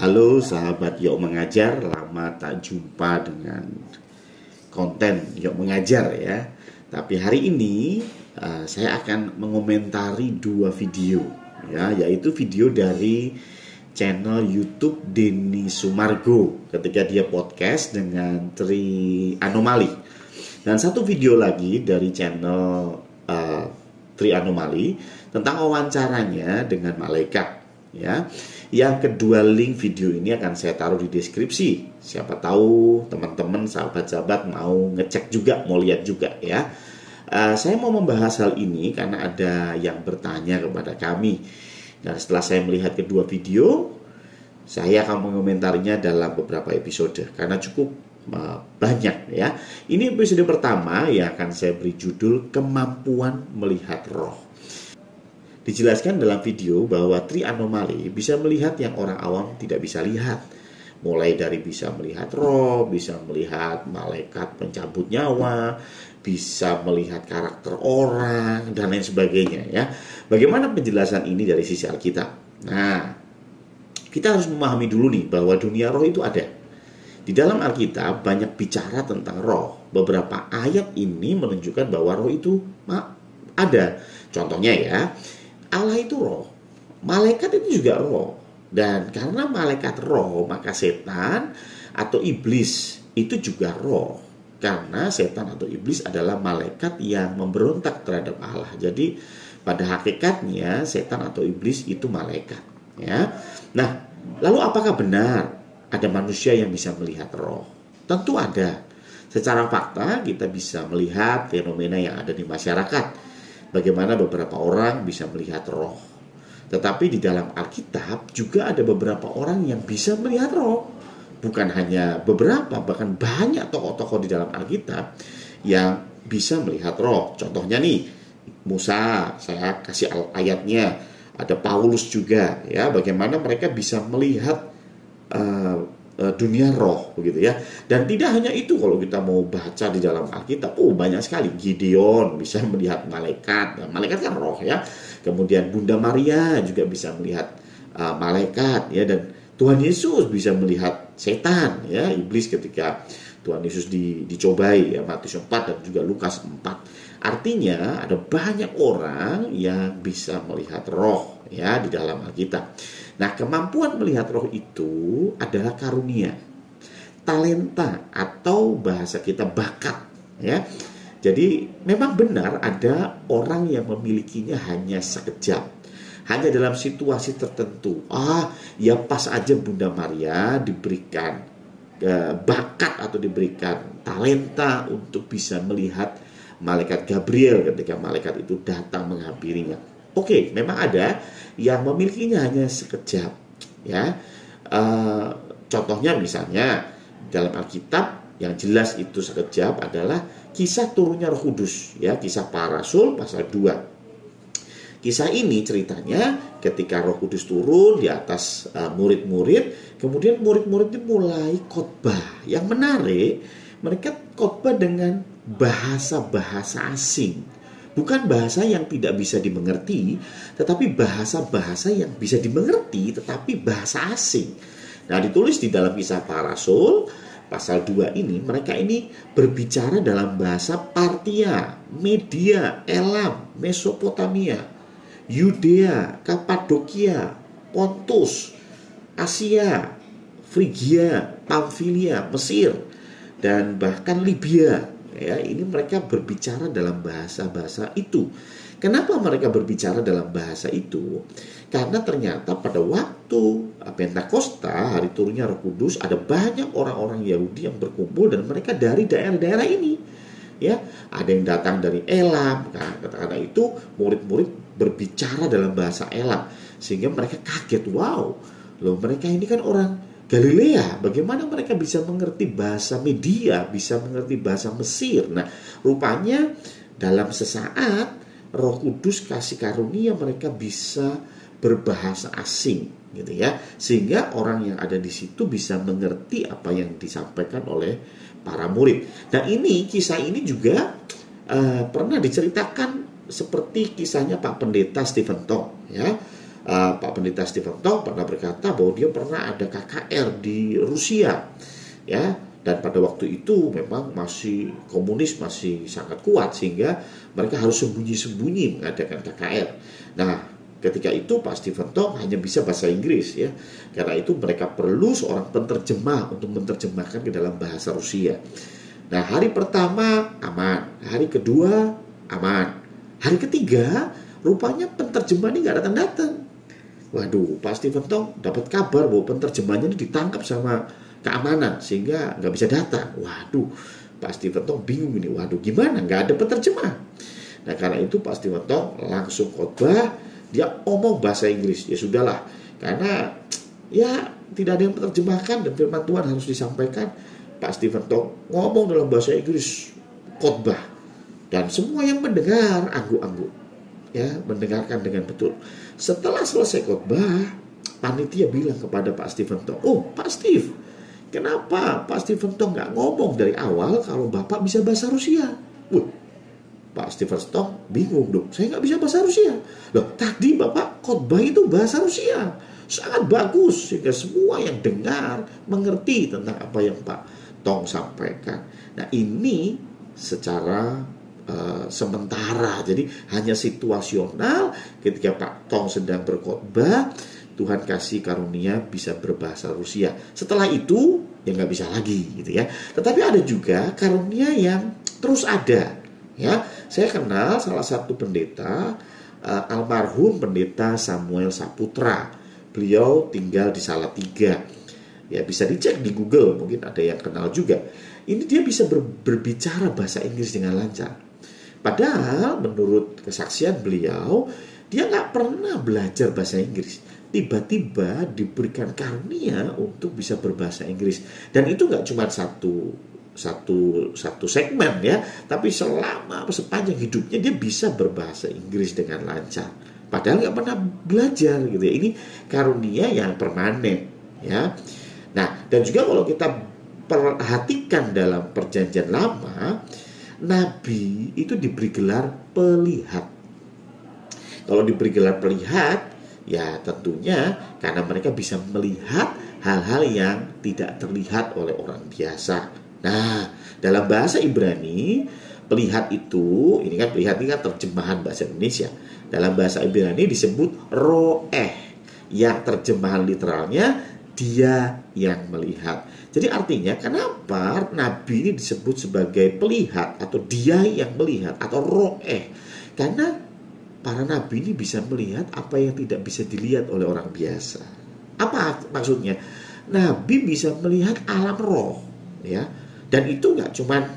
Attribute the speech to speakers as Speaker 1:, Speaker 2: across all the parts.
Speaker 1: Halo sahabat Yok Mengajar, lama tak jumpa dengan konten Yok Mengajar ya. Tapi hari ini saya akan mengomentari dua video ya, yaitu video dari channel YouTube Denny Sumargo ketika dia podcast dengan Tri Anomali, dan satu video lagi dari channel Tri Anomali tentang wawancaranya dengan malaikat ya. Yang kedua link video ini akan saya taruh di deskripsi. Siapa tahu teman-teman, sahabat-sahabat mau ngecek juga, mau lihat juga ya. Saya mau membahas hal ini karena ada yang bertanya kepada kami. Dan setelah saya melihat kedua video, saya akan mengomentarinya dalam beberapa episode karena cukup banyak ya. Ini episode pertama yang akan saya beri judul Kemampuan Melihat Roh. Dijelaskan dalam video bahwa Tri Anomali bisa melihat yang orang awam tidak bisa lihat. Mulai dari bisa melihat roh, bisa melihat malaikat pencabut nyawa, bisa melihat karakter orang, dan lain sebagainya ya. Bagaimana penjelasan ini dari sisi Alkitab? Nah, kita harus memahami dulu nih bahwa dunia roh itu ada. Di dalam Alkitab banyak bicara tentang roh. Beberapa ayat ini menunjukkan bahwa roh itu ada. Contohnya ya, Allah itu roh, malaikat itu juga roh. Dan karena malaikat roh, maka setan atau iblis itu juga roh. Karena setan atau iblis adalah malaikat yang memberontak terhadap Allah. Jadi pada hakikatnya setan atau iblis itu malaikat ya. Nah, lalu apakah benar ada manusia yang bisa melihat roh? Tentu ada. Secara fakta kita bisa melihat fenomena yang ada di masyarakat. Bagaimana beberapa orang bisa melihat roh. Tetapi di dalam Alkitab juga ada beberapa orang yang bisa melihat roh. Bukan hanya beberapa, bahkan banyak tokoh-tokoh di dalam Alkitab yang bisa melihat roh. Contohnya nih, Musa, saya kasih ayatnya. Ada Paulus juga ya, bagaimana mereka bisa melihat dunia roh begitu ya. Dan tidak hanya itu, kalau kita mau baca di dalam Alkitab, banyak sekali. Gideon bisa melihat malaikat. Nah, malaikat kan roh ya. Kemudian Bunda Maria juga bisa melihat malaikat ya, dan Tuhan Yesus bisa melihat setan ya, iblis ketika Tuhan Yesus dicobai ya, Matius 4 dan juga Lukas 4. Artinya ada banyak orang yang bisa melihat roh ya di dalam Alkitab. Nah, kemampuan melihat roh itu adalah karunia, talenta, atau bahasa kita bakat ya. Jadi memang benar ada orang yang memilikinya hanya sekejap, hanya dalam situasi tertentu. Ya pas aja Bunda Maria diberikan bakat atau diberikan talenta untuk bisa melihat malaikat Gabriel ketika malaikat itu datang menghampirinya. Oke, memang ada yang memilikinya hanya sekejap ya. Contohnya misalnya dalam Alkitab yang jelas itu sekejap adalah kisah turunnya Roh Kudus ya, kisah para rasul pasal 2. Kisah ini ceritanya ketika Roh Kudus turun di atas murid-murid, kemudian murid-murid itu mulai khotbah. Yang menarik, mereka khotbah dengan bahasa-bahasa asing. Bukan bahasa yang tidak bisa dimengerti, tetapi bahasa-bahasa yang bisa dimengerti, tetapi bahasa asing. Nah, ditulis di dalam kisah para rasul, pasal 2 ini, mereka ini berbicara dalam bahasa Partia, Media, Elam, Mesopotamia, Yudea, Kapadokia, Pontus, Asia, Frigia, Pamfilia, Mesir, dan bahkan Libya. Ya, ini mereka berbicara dalam bahasa-bahasa itu. Kenapa mereka berbicara dalam bahasa itu? Karena ternyata pada waktu Pentakosta, hari turunnya Roh Kudus, ada banyak orang-orang Yahudi yang berkumpul dan mereka dari daerah-daerah ini. Ya, ada yang datang dari Elam. Karena itu murid-murid berbicara dalam bahasa Elam sehingga mereka kaget. Wow, loh mereka ini kan orang Galilea, bagaimana mereka bisa mengerti bahasa Media, bisa mengerti bahasa Mesir. Nah, rupanya dalam sesaat Roh Kudus kasih karunia mereka bisa berbahasa asing gitu ya. Sehingga orang yang ada di situ bisa mengerti apa yang disampaikan oleh para murid. Nah, kisah ini juga pernah diceritakan seperti kisahnya Pak Pendeta Stephen Tong ya. Pak Pendeta Stephen Tong pernah berkata bahwa dia pernah ada KKR di Rusia, ya, dan pada waktu itu memang masih komunis masih sangat kuat sehingga mereka harus sembunyi-sembunyi mengadakan KKR. Nah, ketika itu Pak Stephen Tong hanya bisa bahasa Inggris, ya, karena itu mereka perlu seorang penerjemah untuk menerjemahkan ke dalam bahasa Rusia. Nah, hari pertama aman, hari kedua aman, hari ketiga rupanya penerjemah ini nggak datang-datang. Waduh, Pak Stephen Tong dapat kabar bahwa penerjemahnya ini ditangkap sama keamanan sehingga nggak bisa datang. Waduh, Pak Stephen Tong bingung ini. Waduh, gimana? Nggak ada penerjemah. Nah, karena itu Pak Stephen Tong langsung khotbah, dia omong bahasa Inggris. Ya sudahlah, karena ya tidak ada yang menerjemahkan dan firman Tuhan harus disampaikan. Pak Stephen Tong ngomong dalam bahasa Inggris, khotbah, dan semua yang mendengar angguk-angguk, ya, mendengarkan dengan betul. Setelah selesai khotbah, panitia bilang kepada Pak Stephen Tong, "Oh, Pak Steve, kenapa Pak Stephen Tong nggak ngomong dari awal kalau Bapak bisa bahasa Rusia?" Pak Stephen Tong bingung dong, "Saya nggak bisa bahasa Rusia." Loh, tadi Bapak khotbah itu bahasa Rusia, sangat bagus sehingga semua yang dengar mengerti tentang apa yang Pak Tong sampaikan. Nah, ini secara sementara, jadi hanya situasional. Ketika Pak Tong sedang berkhotbah, Tuhan kasih karunia bisa berbahasa Rusia. Setelah itu ya nggak bisa lagi, gitu ya. Tetapi ada juga karunia yang terus ada, ya. Saya kenal salah satu pendeta, almarhum Pendeta Samuel Saputra. Beliau tinggal di Salatiga. Ya, bisa dicek di Google, mungkin ada yang kenal juga. Ini dia bisa berbicara bahasa Inggris dengan lancar. Padahal menurut kesaksian beliau, dia nggak pernah belajar bahasa Inggris. Tiba-tiba diberikan karunia untuk bisa berbahasa Inggris. Dan itu nggak cuma satu segmen, ya, tapi sepanjang hidupnya dia bisa berbahasa Inggris dengan lancar. Padahal nggak pernah belajar, gitu ya. Ini karunia yang permanen, ya. Nah, dan juga kalau kita perhatikan dalam Perjanjian Lama, Nabi itu diberi gelar pelihat. Kalau diberi gelar pelihat, ya tentunya karena mereka bisa melihat hal-hal yang tidak terlihat oleh orang biasa. Nah, dalam bahasa Ibrani, pelihat itu, ini kan pelihat ini kan terjemahan bahasa Indonesia. Dalam bahasa Ibrani disebut roeh, yang terjemahan literalnya dia yang melihat. Jadi artinya kenapa Nabi ini disebut sebagai pelihat atau dia yang melihat atau roeh? Karena para Nabi ini bisa melihat apa yang tidak bisa dilihat oleh orang biasa. Apa maksudnya? Nabi bisa melihat alam roh, ya. Dan itu nggak cuma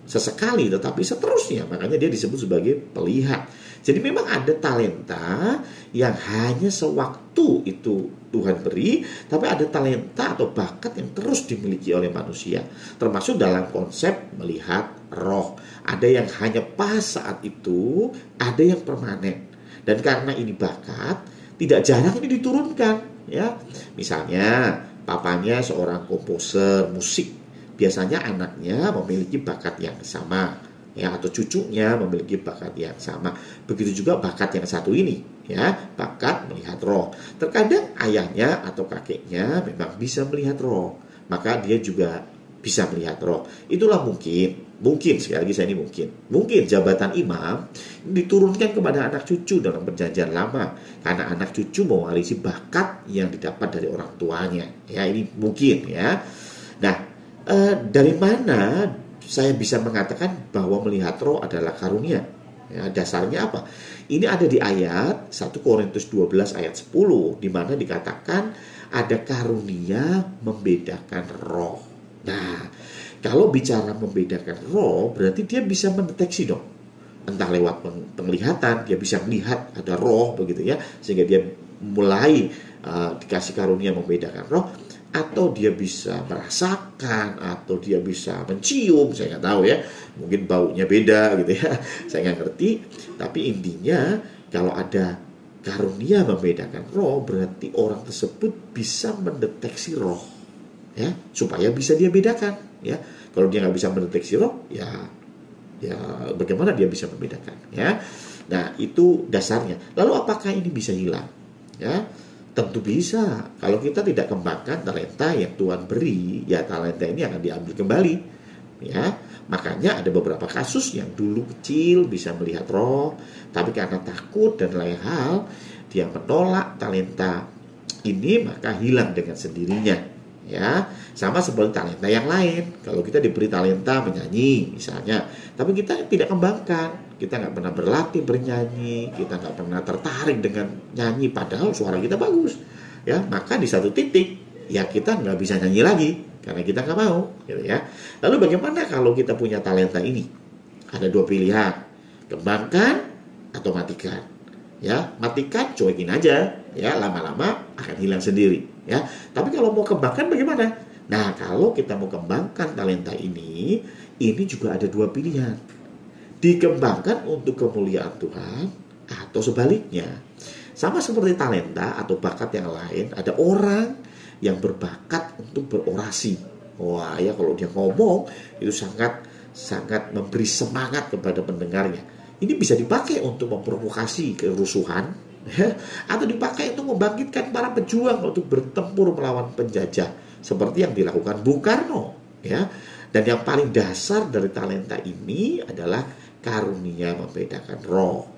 Speaker 1: sesekali tetapi seterusnya. Makanya dia disebut sebagai pelihat. Jadi memang ada talenta yang hanya sewaktu itu Tuhan beri, tapi ada talenta atau bakat yang terus dimiliki oleh manusia. Termasuk dalam konsep melihat roh. Ada yang hanya pas saat itu, ada yang permanen. Dan karena ini bakat, tidak jarang ini diturunkan, ya. Misalnya papanya seorang komposer musik, biasanya anaknya memiliki bakat yang sama, ya, atau cucunya memiliki bakat yang sama. Begitu juga bakat yang satu ini, ya, bakat melihat roh. Terkadang ayahnya atau kakeknya memang bisa melihat roh, maka dia juga bisa melihat roh. Itulah mungkin sekali lagi saya ini mungkin jabatan imam diturunkan kepada anak cucu dalam Perjanjian Lama, karena anak cucu mewarisi bakat yang didapat dari orang tuanya. Ya, ini mungkin, ya. Nah, dari mana saya bisa mengatakan bahwa melihat roh adalah karunia? Ya, dasarnya apa? Ini ada di ayat 1 Korintus 12 ayat 10, di mana dikatakan ada karunia membedakan roh. Nah, kalau bicara membedakan roh, berarti dia bisa mendeteksi dong. Entah lewat penglihatan, dia bisa melihat ada roh begitu, ya, sehingga dia mulai dikasih karunia membedakan roh. Atau dia bisa merasakan, atau dia bisa mencium, saya nggak tahu, ya, mungkin baunya beda gitu, ya, saya nggak ngerti. Tapi intinya kalau ada karunia membedakan roh, berarti orang tersebut bisa mendeteksi roh, ya, supaya bisa dia bedakan, ya. Kalau dia nggak bisa mendeteksi roh, ya bagaimana dia bisa membedakan, ya. Nah, itu dasarnya. Lalu apakah ini bisa hilang? Ya, tentu bisa. Kalau kita tidak kembangkan talenta yang Tuhan beri, ya talenta ini akan diambil kembali. Ya, makanya ada beberapa kasus yang dulu kecil bisa melihat roh, tapi karena takut dan lain hal, dia menolak talenta ini, maka hilang dengan sendirinya. Ya, sama seperti talenta yang lain. Kalau kita diberi talenta menyanyi misalnya, tapi kita tidak kembangkan, kita nggak pernah berlatih bernyanyi, kita nggak pernah tertarik dengan nyanyi, padahal suara kita bagus, ya, maka di satu titik ya kita nggak bisa nyanyi lagi karena kita nggak mau, gitu ya. Lalu bagaimana kalau kita punya talenta ini? Ada dua pilihan, kembangkan atau matikan. Ya, matikan, cuekin aja, ya, lama-lama akan hilang sendiri. Ya, tapi kalau mau kembangkan bagaimana? Nah, kalau kita mau kembangkan talenta ini juga ada dua pilihan. Dikembangkan untuk kemuliaan Tuhan atau sebaliknya. Sama seperti talenta atau bakat yang lain, ada orang yang berbakat untuk berorasi. Wah, ya, kalau dia ngomong itu sangat memberi semangat kepada pendengarnya. Ini bisa dipakai untuk memprovokasi kerusuhan, ya, atau dipakai untuk membangkitkan para pejuang untuk bertempur melawan penjajah seperti yang dilakukan Bung Karno, ya. Dan yang paling dasar dari talenta ini adalah karunia membedakan roh.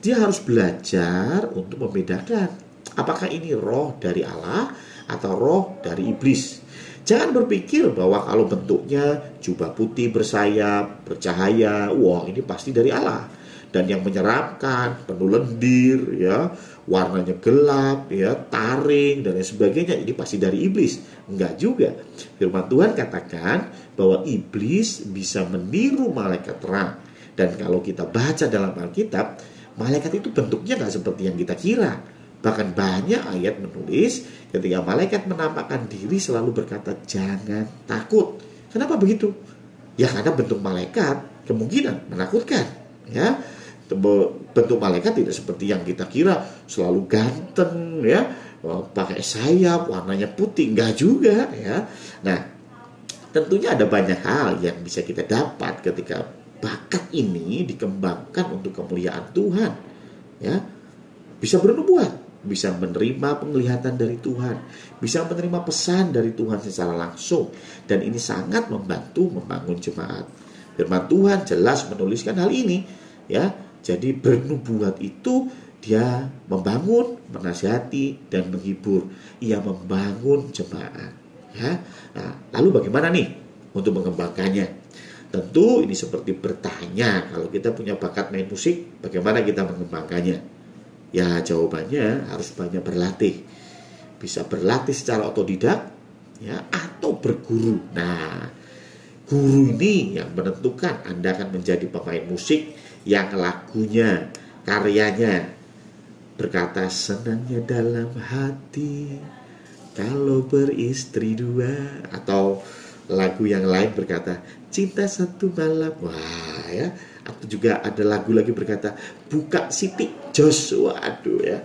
Speaker 1: Dia harus belajar untuk membedakan apakah ini roh dari Allah atau roh dari iblis. Jangan berpikir bahwa kalau bentuknya jubah putih bersayap, bercahaya, wah ini pasti dari Allah. Dan yang menyeramkan, penuh lendir, ya, warnanya gelap, ya, taring dan lain sebagainya, ini pasti dari iblis. Enggak juga. Firman Tuhan katakan bahwa iblis bisa meniru malaikat terang. Dan kalau kita baca dalam Alkitab, malaikat itu bentuknya nggak seperti yang kita kira. Bahkan banyak ayat menulis ketika malaikat menampakkan diri selalu berkata jangan takut. Kenapa begitu? Ya karena bentuk malaikat kemungkinan menakutkan. Ya, bentuk malaikat tidak seperti yang kita kira selalu ganteng, ya, pakai sayap warnanya putih, enggak juga, ya. Nah, tentunya ada banyak hal yang bisa kita dapat ketika bakat ini dikembangkan untuk kemuliaan Tuhan. Ya, bisa bernubuat, bisa menerima penglihatan dari Tuhan, bisa menerima pesan dari Tuhan secara langsung, dan ini sangat membantu membangun jemaat. Firman Tuhan jelas menuliskan hal ini, ya. Jadi bernubuat itu dia membangun, menasihati dan menghibur. Ia membangun jemaat, ya. Nah, lalu bagaimana nih untuk mengembangkannya? Tentu ini seperti bertanya, kalau kita punya bakat main musik, bagaimana kita mengembangkannya? Ya jawabannya harus banyak berlatih. Bisa berlatih secara otodidak, ya, atau berguru. Nah, guru ini yang menentukan Anda akan menjadi pemain musik yang lagunya, karyanya berkata senangnya dalam hati kalau beristri dua, atau lagu yang lain berkata cinta satu malam. Wah, ya. Atau juga ada lagu lagi berkata buka sitik Joshua. Aduh, ya.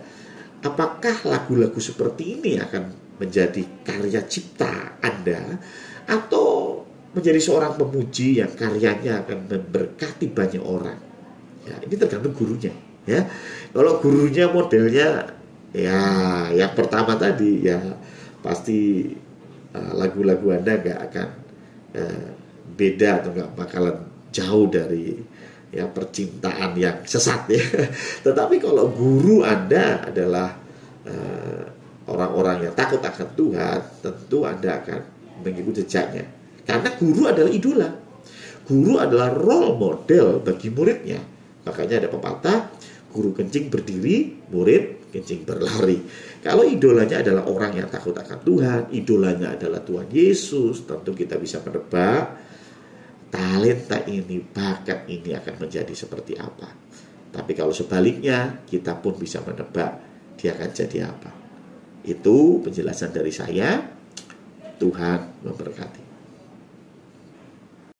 Speaker 1: Apakah lagu-lagu seperti ini akan menjadi karya cipta Anda atau menjadi seorang pemuji yang karyanya akan memberkati banyak orang? Ya, ini tergantung gurunya, ya. Kalau gurunya modelnya ya yang pertama tadi, ya pasti lagu-lagu Anda gak akan beda atau gak bakalan jauh dari, ya, percintaan yang sesat, ya. Tetapi kalau guru Anda adalah orang-orang yang takut akan Tuhan, tentu Anda akan mengikuti jejaknya. Karena guru adalah idola. Guru adalah role model bagi muridnya. Makanya ada pepatah, guru kencing berdiri, murid kencing berlari. Kalau idolanya adalah orang yang takut akan Tuhan, idolanya adalah Tuhan Yesus, tentu kita bisa menebak talenta ini, bakat ini akan menjadi seperti apa. Tapi kalau sebaliknya, kita pun bisa menebak dia akan jadi apa. Itu penjelasan dari saya. Tuhan memberkati.